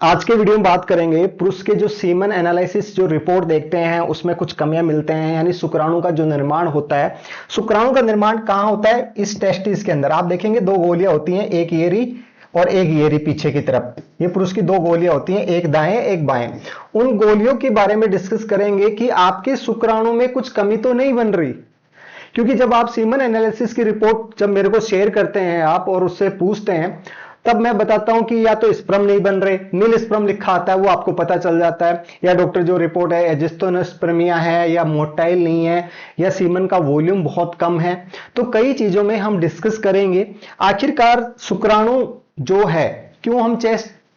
आज के वीडियो में बात करेंगे पुरुष के जो सीमन एनालिसिस जो रिपोर्ट देखते हैं उसमें कुछ कमियां मिलते हैं, यानी शुक्राणु का जो निर्माण होता है। शुक्राणु का निर्माण कहां होता है? इस टेस्टिस के अंदर। आप देखेंगे दो गोलियां होती हैं, एक येरी और एक येरी पीछे की तरफ। ये पुरुष की दो गोलियां होती हैं, एक दाएं एक बाएं। उन गोलियों के बारे में डिस्कस करेंगे कि आपके शुक्राणु में कुछ कमी तो नहीं बन रही। क्योंकि जब आप सीमन एनालिसिस की रिपोर्ट जब मेरे को शेयर करते हैं आप और उससे पूछते हैं, तब मैं बताता हूं कि या तो स्पर्म नहीं बन रहे, नील स्पर्म लिखा आता है वो आपको पता चल जाता है, या डॉक्टर जो रिपोर्ट है एजिस्टोस्पर्मिया है, या मोटाइल नहीं है, या सीमन का वॉल्यूम बहुत कम है। तो कई चीजों में हम डिस्कस करेंगे। आखिरकार शुक्राणु जो है, क्यों हम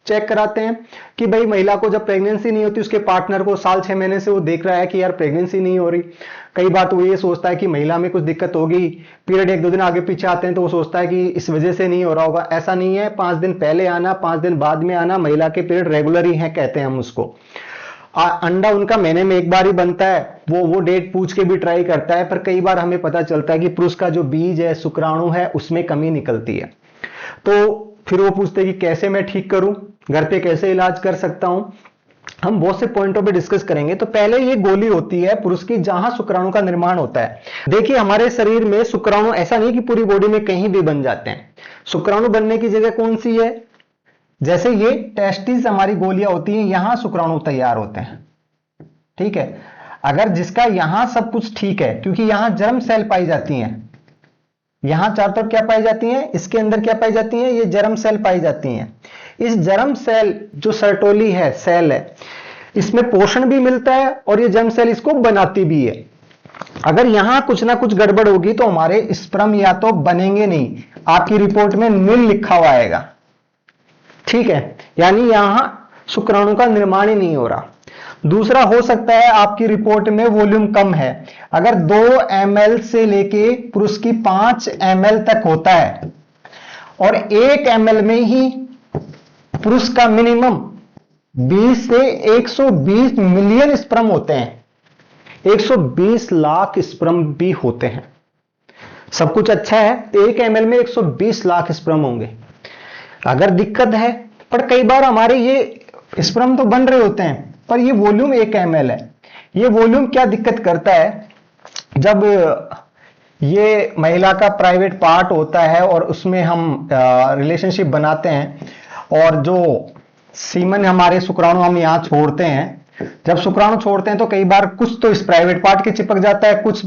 चेक कराते हैं कि भाई महिला को जब प्रेगनेंसी नहीं होती, उसके पार्टनर को साल 6 महीने से वो देख रहा है कि यार प्रेगनेंसी नहीं हो रही। कई बार तो वो ये सोचता है कि महिला में कुछ दिक्कत होगी, पीरियड 1-2 दिन आगे पीछे आते हैं तो वो सोचता है कि इस वजह से नहीं हो रहा होगा। ऐसा नहीं है, 5 दिन पहले आना 5 दिन बाद में आना, महिला के पीरियड रेगुलर ही है कहते हैं हम उसको। अंडा उनका महीने में एक बार ही बनता है, वो डेट पूछ के भी ट्राई करता है, पर कई बार हमें पता चलता है कि पुरुष का जो बीज है, शुक्राणु है, उसमें कमी निकलती है। तो फिर वो पूछते हैं कि कैसे मैं ठीक करूं, घर पे कैसे इलाज कर सकता हूं। हम बहुत से पॉइंटों पे डिस्कस करेंगे। तो पहले ये गोली होती है पुरुष की जहां शुक्राणु का निर्माण होता है। देखिए हमारे शरीर में शुक्राणु ऐसा नहीं कि पूरी बॉडी में कहीं भी बन जाते हैं। शुक्राणु बनने की जगह कौन सी है? जैसे ये टेस्टिस हमारी गोलियां होती हैं, यहां शुक्राणु तैयार होते हैं। ठीक है, अगर जिसका यहां सब कुछ ठीक है, क्योंकि यहां जर्म सेल पाई जाती हैं, यहां चारों तरफ क्या पाई जाती हैं, इसके अंदर क्या पाई जाती हैं, ये जर्म सेल पाई जाती हैं। इस जर्म सेल जो सर्टोली है, सेल है, इसमें पोषण भी मिलता है और ये जर्म सेल इसको बनाती भी है। अगर यहां कुछ ना कुछ गड़बड़ होगी तो हमारे स्पर्म या तो बनेंगे नहीं, आपकी रिपोर्ट में नील लिखा हुआ आएगा। ठीक है, यानी यहां शुक्राणु का निर्माण ही नहीं हो रहा। दूसरा हो सकता है आपकी रिपोर्ट में वॉल्यूम कम है। अगर 2 ml से लेके पुरुष की 5 ml तक होता है और 1 ml में ही पुरुष का मिनिमम 20 से 120 मिलियन स्पर्म होते हैं, 120 लाख स्पर्म भी होते हैं। सब कुछ अच्छा है, 1 ml में 120 लाख स्पर्म होंगे। अगर दिक्कत है, पर कई बार हमारे ये स्पर्म तो बन रहे होते हैं पर ये वॉल्यूम 1 ml है। ये वॉल्यूम क्या दिक्कत करता है? जब ये महिला का प्राइवेट पार्ट होता है और उसमें हम रिलेशनशिप बनाते हैं और जो सीमन हमारे शुक्राणु हम यहां छोड़ते हैं, जब शुक्राणु छोड़ते हैं तो कई बार कुछ तो इस प्राइवेट पार्ट के चिपक जाता है, कुछ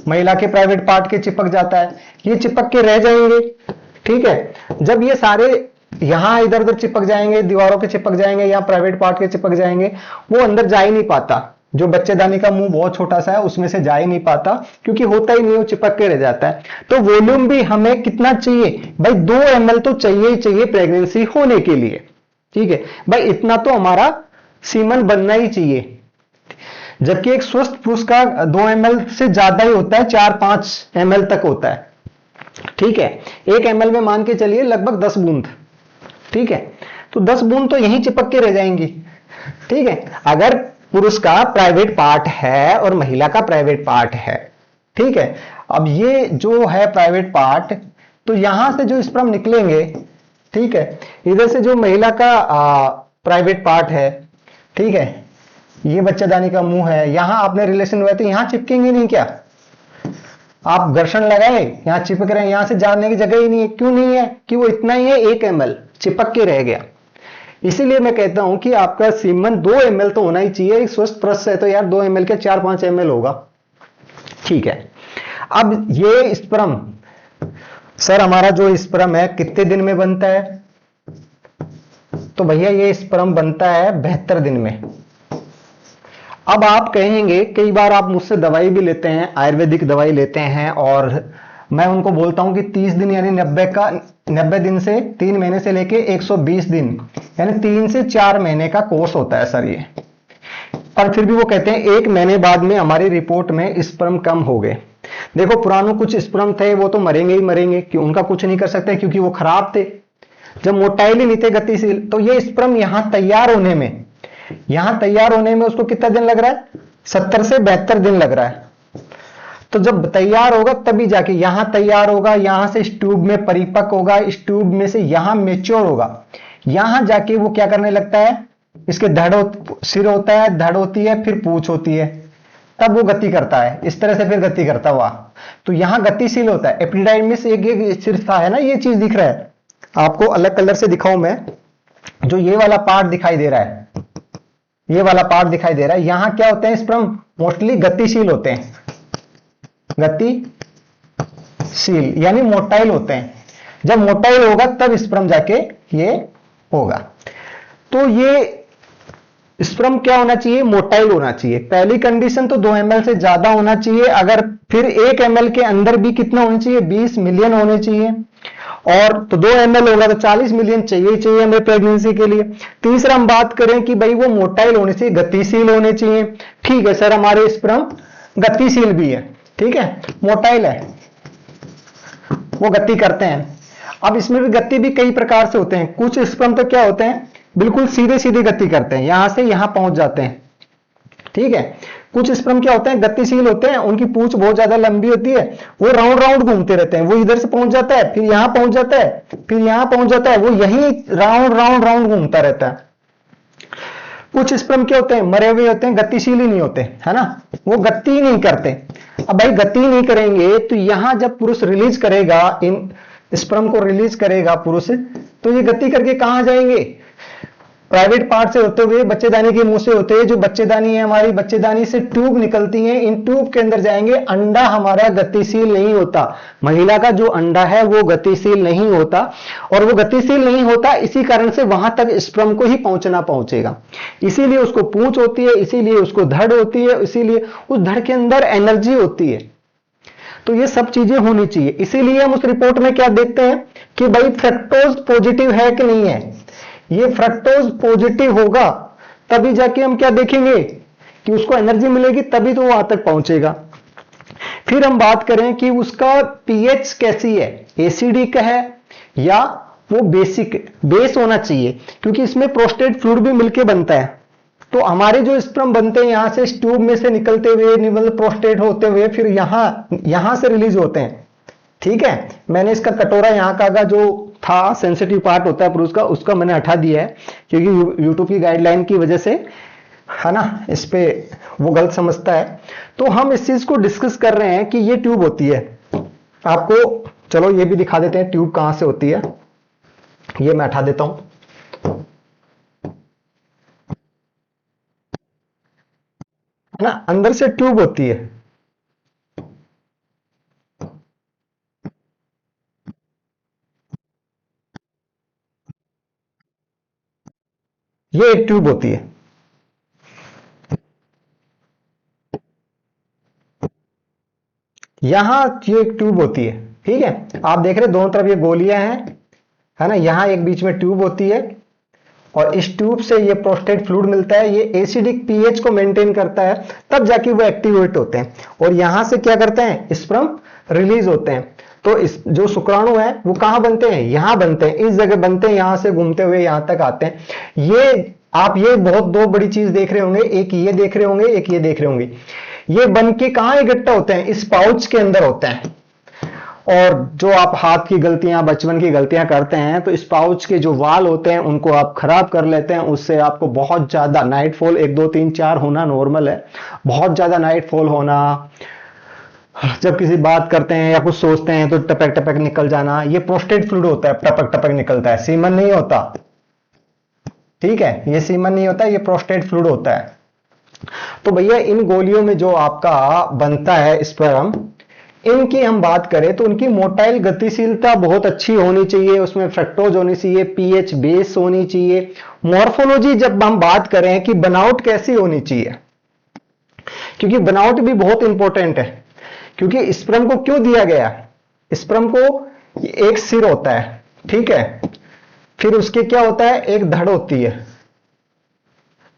महिला के प्राइवेट पार्ट के चिपक जाता है, ये चिपक के रह जाएंगे। ठीक है, जब ये सारे यहां इधर उधर चिपक जाएंगे, दीवारों के चिपक जाएंगे या प्राइवेट पार्ट के चिपक जाएंगे, वो अंदर जा ही नहीं पाता। जो बच्चेदानी का मुंह बहुत छोटा सा है उसमें से जा ही नहीं पाता, क्योंकि होता ही नहीं, वो चिपक के रह जाता है। तो वॉल्यूम भी हमें कितना चाहिए भाई? 2 ml तो चाहिए ही चाहिए प्रेगनेंसी होने के लिए। ठीक है भाई, इतना तो हमारा सीमन बनना ही चाहिए। जबकि एक स्वस्थ पुरुष का 2 ml से ज्यादा ही होता है, 4-5 ml तक होता है। ठीक है, 1 ml में मान के चलिए लगभग 10 बूंद। ठीक है, तो 10 बूंद तो यहीं चिपक के रह जाएंगी। ठीक है, अगर पुरुष का प्राइवेट पार्ट है और महिला का प्राइवेट पार्ट है, ठीक है, अब ये जो है प्राइवेट पार्ट, तो यहां से जो स्पर्म निकलेंगे, ठीक है, इधर से जो महिला का प्राइवेट पार्ट है, ठीक है, ये बच्चेदानी का मुंह है, यहां आपने रिलेशन हुआ तो यहां चिपकेंगे नहीं क्या? आप घर्षण लगाए, यहां चिपक रहे हैं, यहां से जाने की जगह ही नहीं है। क्यों नहीं है? कि वो इतना ही है, 1 ml चिपक के रह गया। इसीलिए मैं कहता हूं कि आपका सीमन 2 ml तो होना ही चाहिए। एक स्वस्थ पुरुष है तो यार 2 ml के 4-5 ml होगा। ठीक है, अब ये स्पर्म, सर हमारा जो स्पर्म है कितने दिन में बनता है? तो भैया ये स्पर्म बनता है 72 दिन में। अब आप कहेंगे, कई बार आप मुझसे दवाई भी लेते हैं, आयुर्वेदिक दवाई लेते हैं, और मैं उनको बोलता हूं कि 30 दिन यानी 90 दिन से 3 महीने से लेके 120 दिन यानी 3 से 4 महीने का कोर्स होता है सर ये। पर फिर भी वो कहते हैं 1 महीने बाद में हमारी रिपोर्ट में स्पर्म कम हो गए। देखो पुराने कुछ स्पर्म थे वो तो मरेंगे ही मरेंगे, कि उनका कुछ नहीं कर सकते क्योंकि वो खराब थे, जब मोटाइल ही नहीं थे, गतिशील। तो ये स्पर्म यहां तैयार होने में उसको कितना दिन लग रहा है? 70 से 72 दिन लग रहा है। तो जब तैयार होगा तभी जाके यहां तैयार होगा, यहां से इस ट्यूब में परिपक्व होगा, इस ट्यूब में से यहां मेच्योर होगा। यहां जाके वो क्या करने लगता है, इसके सिर होता है, धड़ होती है, फिर पूंछ होती है, तब वो गति करता है, इस तरह से फिर गति करता हुआ। तो यहां गतिशील होता है। एपिडाइडिस एक सिर था, है ना, ये चीज दिख रहा है आपको, अलग कलर से दिखाऊं मैं, जो ये वाला पार्ट दिखाई दे रहा है, ये वाला पार्ट दिखाई दे रहा है, यहां क्या होते हैं, स्पर्म मोस्टली गतिशील होते हैं, गतिशील यानी मोटाइल होते हैं। जब मोटाइल होगा तब स्पर्म जाके ये होगा। तो ये स्पर्म क्या होना चाहिए, मोटाइल होना चाहिए। पहली कंडीशन तो 2 ml से ज्यादा होना चाहिए। अगर फिर 1 ml के अंदर भी कितना होना चाहिए, 20 मिलियन होने चाहिए। और तो 2 ml होगा तो 40 मिलियन चाहिए ही चाहिए हमें प्रेगनेंसी के लिए। तीसरा हम बात करें कि भाई वो मोटाइल होने चाहिए, गतिशील होने चाहिए। ठीक है सर, हमारे स्पर्म गतिशील भी है, ठीक है, मोटाइल है, वो गति करते हैं। अब इसमें भी गति भी कई प्रकार से होते हैं। कुछ स्पर्म तो क्या होते हैं, बिल्कुल सीधे सीधे गति करते हैं, यहां से यहां पहुंच जाते हैं, ठीक है। कुछ स्पर्म क्या होते हैं, गतिशील होते हैं, उनकी पूंछ बहुत ज्यादा लंबी होती है, वो राउंड राउंड घूमते रहते हैं, वो इधर से पहुंच जाता है, फिर यहां पहुंच जाता है, फिर यहां पहुंच जाता है, वो यही राउंड राउंड राउंड घूमता रहता है। कुछ स्पर्म क्या होते हैं, मरे हुए होते हैं, गतिशील ही नहीं होते, है ना, वो गति ही नहीं करते। अब भाई गति नहीं करेंगे तो यहां जब पुरुष रिलीज करेगा, इन स्पर्म को रिलीज करेगा पुरुष, तो ये गति करके कहां जाएंगे, प्राइवेट पार्ट से होते हुए बच्चेदानी के मुंह से होते हुए, जो बच्चेदानी है हमारी, बच्चेदानी से ट्यूब निकलती है, इन ट्यूब के अंदर जाएंगे। अंडा हमारा गतिशील नहीं होता, महिला का जो अंडा है वो गतिशील नहीं होता, और वो गतिशील नहीं होता इसी कारण से वहां तक स्पर्म को ही पहुंचेगा। इसीलिए उसको पूंछ होती है, इसीलिए उसको धड़ होती है, इसीलिए उस धड़ के अंदर एनर्जी होती है। तो ये सब चीजें होनी चाहिए। इसीलिए हम उस रिपोर्ट में क्या देखते हैं कि भाई फ्रक्टोज पॉजिटिव है कि नहीं है। ये फ्रक्टोज पॉजिटिव होगा तभी जाके हम क्या देखेंगे कि उसको एनर्जी मिलेगी, तभी तो वो वहां तक पहुंचेगा। फिर हम बात करें कि उसका पीएच कैसी है, एसिडिक है या वो बेस होना चाहिए, क्योंकि इसमें प्रोस्टेट फ्लूइड भी मिलके बनता है। तो हमारे जो स्पर्म बनते हैं यहां से इस ट्यूब में से निकलते हुए, मतलब प्रोस्टेट होते हुए, फिर यहां से रिलीज होते हैं, ठीक है। मैंने इसका कटोरा यहां का जो था, सेंसिटिव पार्ट होता है पुरुष का, उसका मैंने हटा दिया है, क्योंकि यूट्यूब की गाइडलाइन की वजह से, है ना, इस पे वो गलत समझता है। तो हम इस चीज को डिस्कस कर रहे हैं कि ये ट्यूब होती है। आपको चलो ये भी दिखा देते हैं ट्यूब कहां से होती है, ये मैं हटा देता हूं। है ना, अंदर से ट्यूब होती है, ये एक ट्यूब होती है। यहां ये एक ट्यूब होती है, ठीक है। आप देख रहे हैं दोनों तरफ ये गोलियां हैं, है ना, यहां एक बीच में ट्यूब होती है, और इस ट्यूब से ये प्रोस्टेट फ्लूइड मिलता है, ये एसिडिक पीएच को मेंटेन करता है, तब जाके वो एक्टिवेट होते हैं, और यहां से क्या करते हैं, स्पर्म रिलीज होते हैं। तो इस जो शुक्राणु है वो कहां बनते हैं, यहां बनते हैं, इस जगह बनते हैं, यहां से घूमते हुए यहां तक आते हैं। ये आप ये बहुत दो बड़ी चीज देख रहे होंगे, एक ये देख रहे होंगे, एक ये देख रहे होंगे। ये बन के कहां इकट्ठा होते हैं, इस पाउच के अंदर होते हैं। और जो आप हाथ की गलतियां, बचपन की गलतियां करते हैं, तो इस पाउच के जो वाल होते हैं उनको आप खराब कर लेते हैं, उससे आपको बहुत ज्यादा नाइटफॉल 1 2 3 4 होना नॉर्मल है। बहुत ज्यादा नाइटफॉल होना, जब किसी बात करते हैं या कुछ सोचते हैं तो टपक टपक निकल जाना, ये प्रोस्टेट फ्लूइड होता है, टपक टपक निकलता है, सीमन नहीं होता, ठीक है, ये सीमन नहीं होता, ये प्रोस्टेट फ्लूइड होता है। तो भैया इन गोलियों में जो आपका बनता है स्पर्म, इनकी हम बात करें तो उनकी मोटाइल गतिशीलता बहुत अच्छी होनी चाहिए, उसमें फ्रक्टोज होनी चाहिए, पीएच बेस होनी चाहिए। मॉर्फोलॉजी जब हम बात करें कि बनावट कैसी होनी चाहिए, क्योंकि बनावट भी बहुत इंपॉर्टेंट है। क्योंकि स्पर्म को क्यों दिया गया, स्पर्म को एक सिर होता है, ठीक है, फिर उसके क्या होता है, एक धड़ होती है,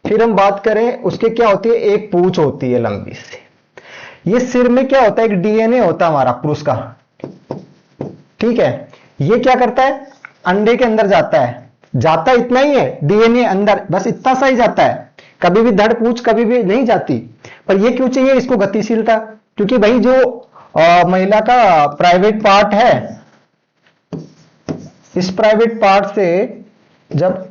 फिर हम बात करें उसके क्या होती है, एक पूंछ होती है लंबी सी। ये सिर में क्या होता है, एक डीएनए होता है हमारा पुरुष का, ठीक है। ये क्या करता है, अंडे के अंदर जाता है, जाता इतना ही है, डीएनए अंदर बस इतना सा ही जाता है, कभी भी धड़ पूंछ कभी भी नहीं जाती। पर ये क्यों चाहिए इसको गतिशीलता, क्योंकि भाई जो महिला का प्राइवेट पार्ट है, इस प्राइवेट पार्ट से जब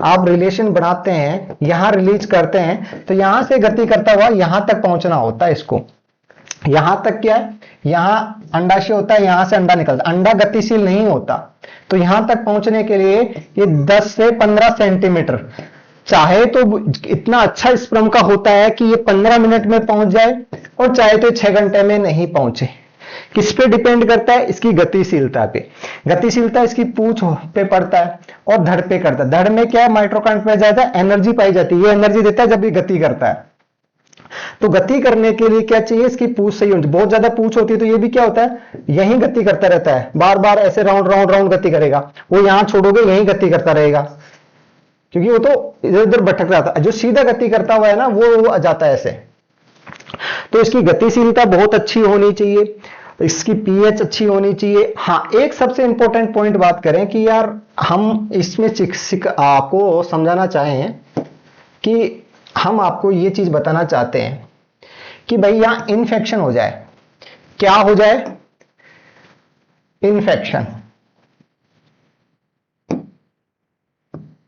आप रिलेशन बनाते हैं, यहां रिलीज करते हैं, तो यहां से गति करता हुआ यहां तक पहुंचना होता है इसको। यहां तक क्या है, यहां अंडाशय होता है, यहां से अंडा निकलता है, अंडा गतिशील नहीं होता, तो यहां तक पहुंचने के लिए ये 10 से 15 सेंटीमीटर, चाहे तो इतना अच्छा स्पर्म का होता है कि ये 15 मिनट में पहुंच जाए, और चाहे तो 6 घंटे में नहीं पहुंचे। किस पे डिपेंड करता है, इसकी गतिशीलता पे। गतिशीलता इसकी पूंछ पे पड़ता है और धड़ पे करता है। धड़ में क्या है, माइटोकॉन्ड्रिया पे जाता है, एनर्जी पाई जाती है, ये एनर्जी देता है जब ये गति करता है। तो गति करने के लिए क्या चाहिए, इसकी पूंछ सही होनी। बहुत ज्यादा पूंछ होती है तो ये भी क्या होता है, यही गति करता रहता है, बार बार ऐसे राउंड राउंड राउंड गति करेगा। वो यहां छोड़ोगे यही गति करता रहेगा, क्योंकि वो तो इधर उधर भटक रहा था। जो सीधा गति करता हुआ है ना, वो आ जाता है ऐसे। तो इसकी गतिशीलता बहुत अच्छी होनी चाहिए, इसकी पीएच अच्छी होनी चाहिए। हाँ, एक सबसे इंपॉर्टेंट पॉइंट बात करें कि यार हम इसमें आपको समझाना चाहें कि हम आपको ये चीज बताना चाहते हैं कि भाई यहां इन्फेक्शन हो जाए, क्या हो जाए, इन्फेक्शन,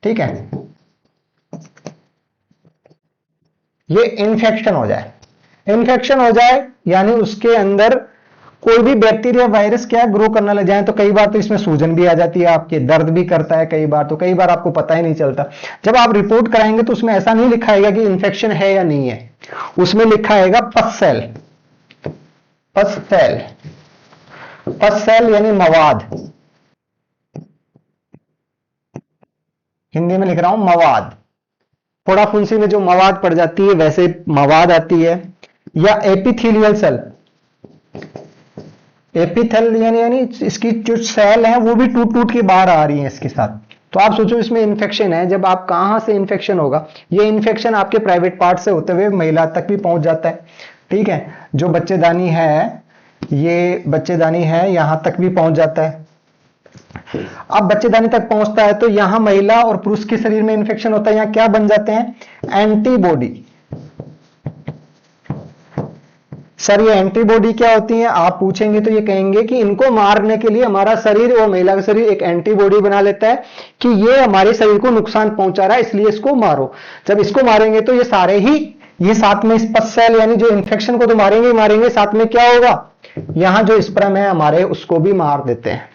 ठीक है, ये इन्फेक्शन हो जाए। इन्फेक्शन हो जाए यानी उसके अंदर कोई भी बैक्टीरिया वायरस क्या ग्रो करने लग जाए, तो कई बार तो इसमें सूजन भी आ जाती है, आपके दर्द भी करता है कई बार, तो कई बार आपको पता ही नहीं चलता। जब आप रिपोर्ट कराएंगे तो उसमें ऐसा नहीं लिखा आएगा कि इन्फेक्शन है या नहीं है, उसमें लिखा आएगा पस सेल। पस सेल, पस सेल यानी मवाद, हिंदी में लिख रहा हूं मवाद। फोड़ा फुंसी में जो मवाद पड़ जाती है वैसे मवाद आती है। या एपिथेलियल सेल, एपिथेल यानी इसकी जो सेल है वो भी टूट टूट के बाहर आ रही है इसके साथ। तो आप सोचो इसमें इन्फेक्शन है, जब आप कहां से इन्फेक्शन होगा, ये इन्फेक्शन आपके प्राइवेट पार्ट से होते हुए महिला तक भी पहुंच जाता है, ठीक है। जो बच्चेदानी है, ये बच्चेदानी है, यहां तक भी पहुंच जाता है। अब बच्चेदानी तक पहुंचता है तो यहां महिला और पुरुष के शरीर में इन्फेक्शन होता है, यहां क्या बन जाते हैं, एंटीबॉडी। सर ये एंटीबॉडी क्या होती है, आप पूछेंगे तो ये कहेंगे कि इनको मारने के लिए हमारा शरीर और महिला का शरीर एक एंटीबॉडी बना लेता है कि ये हमारे शरीर को नुकसान पहुंचा रहा है, इसलिए इसको मारो। जब इसको मारेंगे तो ये सारे ही, ये साथ में पस सेल यानी जो इन्फेक्शन को तो मारेंगे ही मारेंगे, साथ में क्या होगा, यहां जो स्पर्म है हमारे उसको भी मार देते हैं।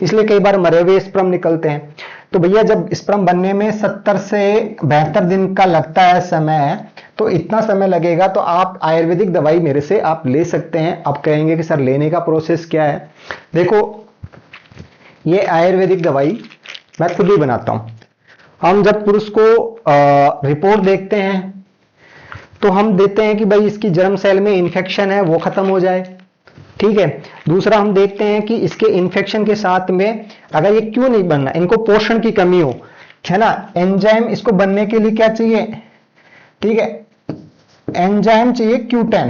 इसलिए कई बार मरे हुए स्पर्म निकलते हैं। तो भैया जब स्पर्म बनने में 70 से 72 दिन का लगता है समय, तो इतना समय लगेगा तो आप आयुर्वेदिक दवाई मेरे से आप ले सकते हैं। आप कहेंगे कि सर लेने का प्रोसेस क्या है, देखो ये आयुर्वेदिक दवाई मैं खुद ही बनाता हूं। हम जब पुरुष को रिपोर्ट देखते हैं तो हम देते हैं कि भाई इसकी जर्म सेल में इंफेक्शन है वो खत्म हो जाए, ठीक है। दूसरा हम देखते हैं कि इसके इंफेक्शन के साथ में अगर ये क्यों नहीं बनना, इनको पोषण की कमी हो, है ना, एंजाइम इसको बनने के लिए क्या चाहिए, ठीक है, एंजाइम चाहिए Q10,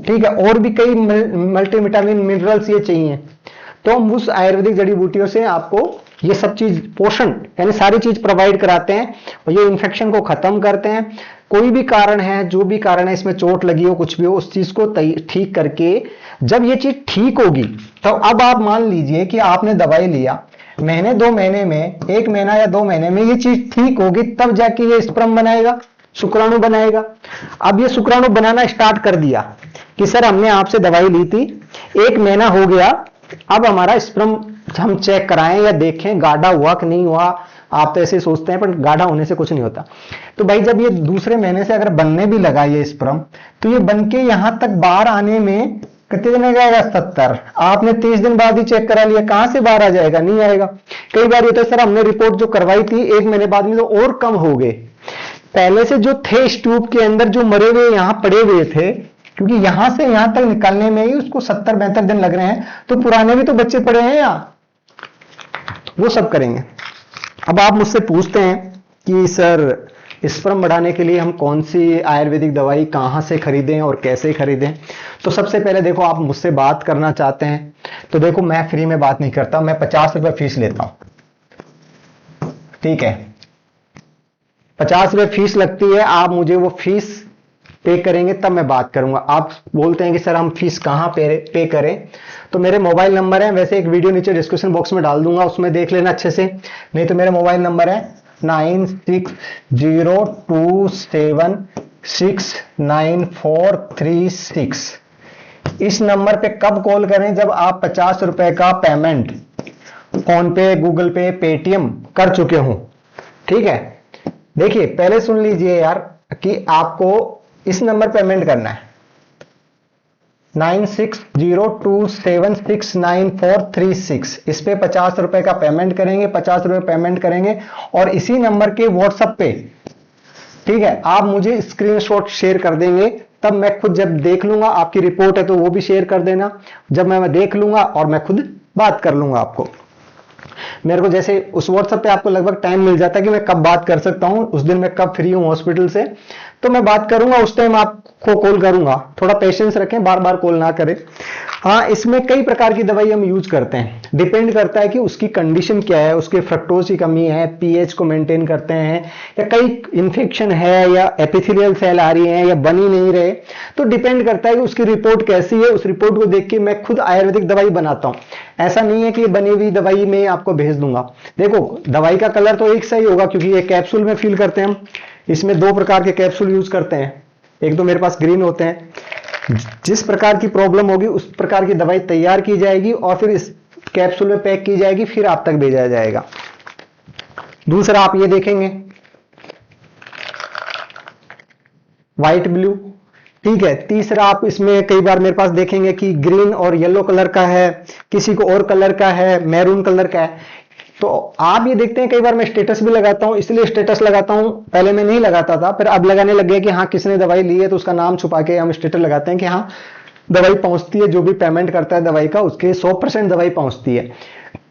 ठीक है, और भी कई मल्टीविटामिन मिनरल्स ये चाहिए। तो हम उस आयुर्वेदिक जड़ी बूटियों से आपको ये सब चीज पोषण यानी सारी चीज प्रोवाइड कराते हैं और ये इन्फेक्शन को खत्म करते हैं। कोई भी कारण है, जो भी कारण है, इसमें चोट लगी हो कुछ भी हो, उस चीज को ठीक करके जब ये चीज ठीक होगी तो अब आप मान लीजिए कि आपने दवाई लिया, महीने 2 महीने में, 1 महीना या 2 महीने में ये चीज ठीक होगी, तब जाके ये स्पर्म बनाएगा, शुक्राणु बनाएगा। अब ये शुक्राणु बनाना स्टार्ट कर दिया कि सर हमने आपसे दवाई ली थी, 1 महीना हो गया, अब हमारा स्पर्म हम चेक कराएं या देखें गाढ़ा हुआ कि नहीं हुआ। आप तो ऐसे सोचते हैं पर गाढ़ा होने से कुछ नहीं होता। तो भाई जब ये दूसरे महीने से अगर बनने भी लगा ये स्पर्म, तो ये बनके यहां तक बाहर आने में कितने दिन लगेगा, 70। आपने 30 दिन बाद ही चेक करा लिया, कहां से बाहर आ जाएगा, नहीं आएगा। कई बार ये तो सर हमने रिपोर्ट जो करवाई थी 1 महीने बाद में तो और कम हो गए, पहले से जो थे इस ट्यूब के अंदर जो मरे हुए यहां पड़े हुए थे, क्योंकि यहां से यहां तक निकालने में ही उसको 70-72 दिन लग रहे हैं, तो पुराने भी तो बच्चे पड़े हैं यहां, वो सब करेंगे। अब आप मुझसे पूछते हैं कि सर स्पर्म बढ़ाने के लिए हम कौन सी आयुर्वेदिक दवाई कहां से खरीदें और कैसे खरीदें। तो सबसे पहले देखो, आप मुझसे बात करना चाहते हैं तो देखो मैं फ्री में बात नहीं करता, मैं 50 रुपए फीस लेता हूं, ठीक है, 50 रुपए फीस लगती है। आप मुझे वो फीस पे करेंगे तब मैं बात करूंगा। आप बोलते हैं कि सर हम फीस कहां पे करें, तो मेरे मोबाइल नंबर है, वैसे एक वीडियो नीचे डिस्क्रिप्शन बॉक्स में डाल दूंगा, उसमें देख लेना अच्छे से, नहीं तो मेरा मोबाइल नंबर है 9602769436। इस नंबर पे कब कॉल करें? जब आप 50 रुपए का पेमेंट फोन पे, गूगल पे, पेटीएम कर चुके हो। ठीक है, देखिए पहले सुन लीजिए यार कि आपको इस नंबर पेमेंट करना है 9602769436। इस पे 50 रुपए का पेमेंट करेंगे, 50 रुपए पेमेंट करेंगे और इसी नंबर के व्हाट्सएप पे, ठीक है, आप मुझे स्क्रीनशॉट शेयर कर देंगे। तब मैं खुद जब देख लूंगा, आपकी रिपोर्ट है तो वो भी शेयर कर देना। जब मैं देख लूंगा और मैं खुद बात कर लूंगा आपको। मेरे को जैसे उस व्हाट्सएप पे आपको लगभग टाइम मिल जाता है कि मैं कब बात कर सकता हूं, उस दिन मैं कब फ्री हूं हॉस्पिटल से, तो मैं बात करूंगा, उस टाइम आपको कॉल करूंगा। थोड़ा पेशेंस रखें, बार बार कॉल ना करें। हाँ, इसमें कई प्रकार की दवाई हम यूज करते हैं, डिपेंड करता है कि उसकी कंडीशन क्या है, उसके फ्रक्टोज की कमी है, पीएच को मेंटेन करते हैं, या कई इन्फेक्शन है, या एपिथेलियल सेल आ रही है, या बनी नहीं रहे, तो डिपेंड करता है कि उसकी रिपोर्ट कैसी है। उस रिपोर्ट को देख के मैं खुद आयुर्वेदिक दवाई बनाता हूं। ऐसा नहीं है कि ये बनी हुई दवाई मैं आपको भेज दूंगा। देखो, दवाई का कलर तो एक सा ही होगा क्योंकि ये कैप्सूल में फील करते हैं हम। इसमें 2 प्रकार के कैप्सूल यूज करते हैं, एक तो मेरे पास ग्रीन होते हैं। जिस प्रकार की प्रॉब्लम होगी उस प्रकार की दवाई तैयार की जाएगी और फिर इस कैप्सूल में पैक की जाएगी, फिर आप तक भेजा जाएगा। दूसरा आप ये देखेंगे व्हाइट ब्लू, ठीक है। तीसरा आप इसमें कई बार मेरे पास देखेंगे कि ग्रीन और येलो कलर का है, किसी को और कलर का है, मैरून कलर का है। तो आप ये देखते हैं, कई बार मैं स्टेटस भी लगाता हूं, इसलिए स्टेटस लगाता हूं। पहले मैं नहीं लगाता था, फिर अब लगाने लग गया कि हाँ किसने दवाई ली है तो उसका नाम छुपा के हम स्टेटस लगाते हैं कि हाँ दवाई पहुंचती है, जो भी पेमेंट करता है दवाई का उसके 100% दवाई पहुंचती है।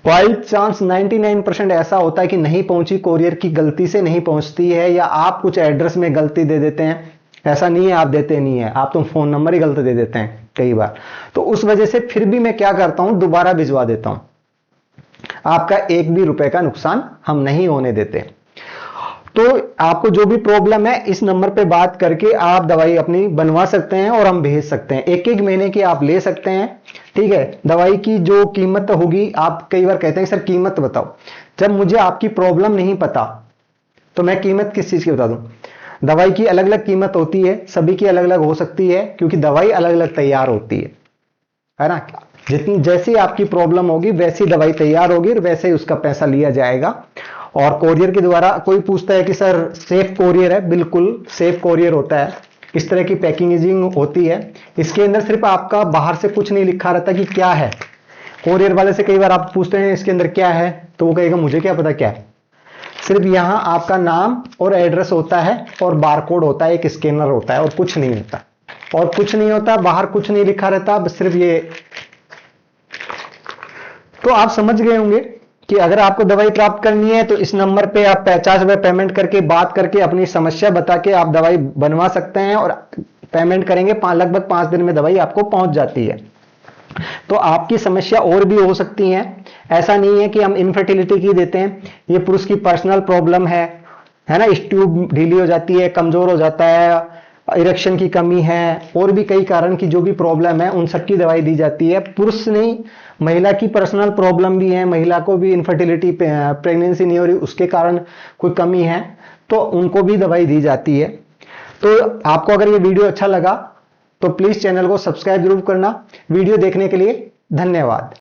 बाई चांस 99% ऐसा होता है कि नहीं पहुंची, कोरियर की गलती से नहीं पहुंचती है, या आप कुछ एड्रेस में गलती दे देते हैं। ऐसा नहीं है आप देते नहीं है, आप तो फोन नंबर ही गलत दे देते हैं कई बार। तो उस वजह से फिर भी मैं क्या करता हूं, दोबारा भिजवा देता हूं। आपका 1 भी रुपए का नुकसान हम नहीं होने देते। तो आपको जो भी प्रॉब्लम है इस नंबर पे बात करके आप दवाई अपनी बनवा सकते हैं और हम भेज सकते हैं। 1-1 महीने की आप ले सकते हैं, ठीक है। दवाई की जो कीमत होगी, आप कई बार कहते हैं सर कीमत बताओ। जब मुझे आपकी प्रॉब्लम नहीं पता तो मैं कीमत किस चीज की बता दूं? दवाई की अलग अलग कीमत होती है, सभी की अलग अलग हो सकती है, क्योंकि दवाई अलग अलग तैयार होती है ना। जितनी जैसी आपकी प्रॉब्लम होगी वैसी दवाई तैयार होगी और वैसे ही उसका पैसा लिया जाएगा। और कोरियर के द्वारा कोई पूछता है कि सर सेफ कोरियर है, बिल्कुल सेफ कोरियर होता है। इस तरह की पैकेजिंग होती है, इसके अंदर सिर्फ आपका बाहर से कुछ नहीं लिखा रहता कि क्या है। कोरियर वाले से कई बार आप पूछते हैं इसके अंदर क्या है, तो वो कहेगा मुझे क्या पता क्या है। सिर्फ यहां आपका नाम और एड्रेस होता है और बारकोड होता है, एक स्कैनर होता है, और कुछ नहीं होता। और कुछ नहीं होता, बाहर कुछ नहीं लिखा रहता, बस सिर्फ ये। तो आप समझ गए होंगे कि अगर आपको दवाई प्राप्त करनी है तो इस नंबर पे आप 50 रुपए पेमेंट करके, बात करके, अपनी समस्या बता के आप दवाई बनवा सकते हैं और पेमेंट करेंगे, लगभग 5 दिन में दवाई आपको पहुंच जाती है। तो आपकी समस्या और भी हो सकती है, ऐसा नहीं है कि हम इनफर्टिलिटी की देते हैं। ये पुरुष की पर्सनल प्रॉब्लम है ना, ट्यूब ढीली हो जाती है, कमजोर हो जाता है, इरेक्शन की कमी है, और भी कई कारण की जो भी प्रॉब्लम है उन सबकी दवाई दी जाती है। पुरुष नहीं, महिला की पर्सनल प्रॉब्लम भी है, महिला को भी इनफर्टिलिटी, प्रेगनेंसी नहीं हो रही, उसके कारण कोई कमी है तो उनको भी दवाई दी जाती है। तो आपको अगर ये वीडियो अच्छा लगा तो प्लीज चैनल को सब्सक्राइब जरूर करना। वीडियो देखने के लिए धन्यवाद।